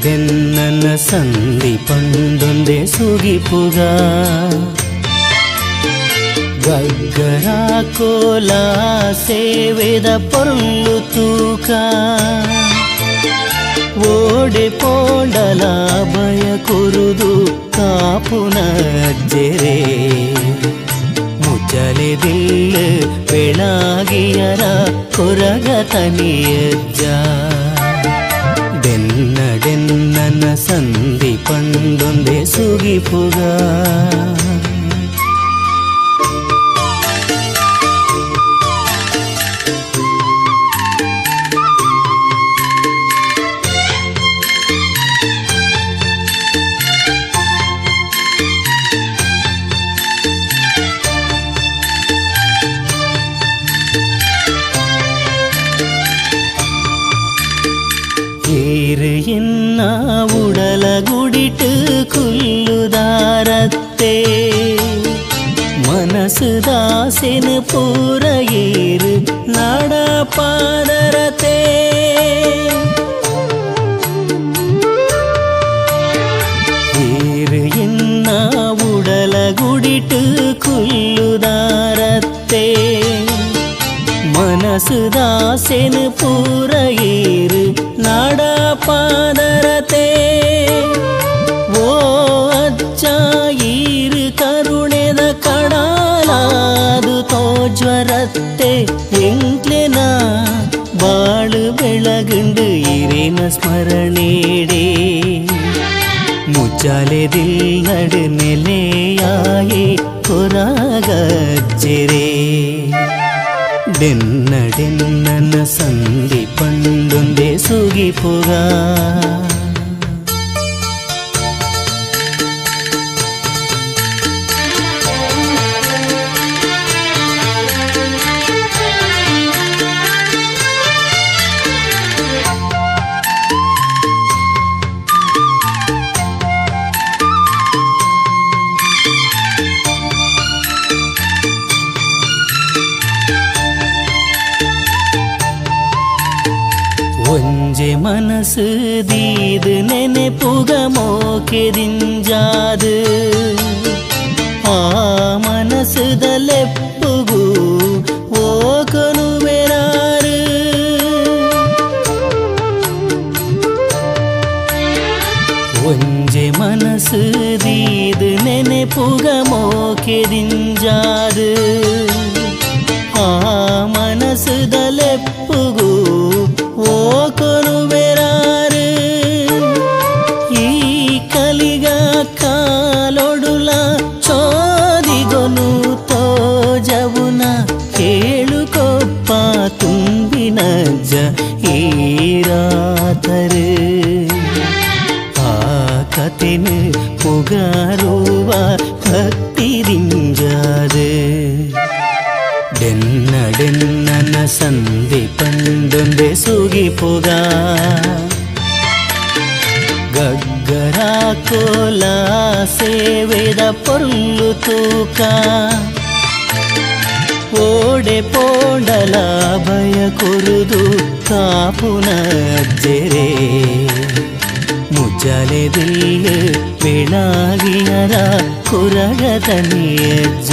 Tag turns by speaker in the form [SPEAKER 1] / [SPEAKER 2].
[SPEAKER 1] ಬೆನ್ನನ ಸಂಧಿ ಪಂದೊಂದೆ ಸುಗಿಪುಗ ಗಗ್ಗರ ಕೋಲ ಸೇವೆದ ಪೊರ್ಲು ತೂಕ ಓಡೆ ಪೋಂಡಲ ಭಯ ಕುರುದು ಕಾಪುನ ಜೆರೆ ಮುಚ್ಚಲೆದಿಲ್ಲ ಬೆಳಗಿಯರ ಕೊರಗ ತನಿಯಜ್ಜ ಬೆನ್ನಡೆನ್ನನ ಸಂಧಿ ಪಂದೊಂದೆ ಸುಗಿಪುಗ என்ன உடல குடிட்டு குல்லுதாரத்தே மனசு தாசினு பூரையீரு நாட பாதரத்தே என்ன உடல குடிட்டு குல்லுதாரத்தே மனசு தாசினு பூரையீரு ನಾಡ ಪಾದರತೆ ಓ ಅಜ್ಜ ಈರು ಕರುಣೆದ ಕಡಲಾದು ತೋಜ್ವರತ್ತೆ ಎಂಕ್ಲೆನ ಬಾಳು ಬೆಳಗುಂಡು ಇರೇನ ಸ್ಮರಣೆಡೆ ಮುಚ್ಚಾಲೆದಿಲ್ಲಡು ನೆಲೆಯಾಯಿ ಕೊರಗಜ್ಜೆರೆ ಬೆನ್ನಡೆನ್ನನ ಸಂಧಿ ಪಂದೊಂದೆ ಸುಗಿಪುಗ ಒಂಜೆ ಮನಸ್ಸು ದೀದು ನೆನೆಪುಗ ಮೋಕೆದಿಂಜಾದು ಆ ಮನಸ್ಸುದಲೆಪ್ಪುಗು ಓಕನು ಬೆರಾರು ಒಂಜೆ ಮನಸ್ಸು ದೀದು ನೆನೆಪುಗ ಮೋಕೆದಿಂಜಾದು ಆ ಮನಸ್ಸುದಲೆಪ್ಪುಗು ಓಕನು ಬೆರಾರು ಈ ಕಲಿಗ ಕಾಲೊಡುಲ ಚೋದಿಗೊನು ತೋಜವುನ ಕೇಳುಕೊಪ್ಪ ತುಂಬಿನ ಜ ಈರಾತರು ಆ ಕತೆನು ಪುಗಾರುವ ಭಕ್ತಿರಿಂಜಾರು ಬೆನ್ನಡೆನ್ನನ ಸಂಧಿ ಪಂದೊಂದೆ ಸುಗಿಪುಗ ಗಗ್ಗರ ಕೋಲ ಸೇವೆದ ಪೊರ್ಲು ತೂಕ ಓಡೆ ಪೋಂಡಲ ಭಯ ಕುರುದು ಕಾಪುನ ಜೆರೆ ಮುಚ್ಚಲೆದಿಲ್ಲ ಬೆಳಗಿಯರ ಕೊರಗ ತನಿಯಜ್ಜ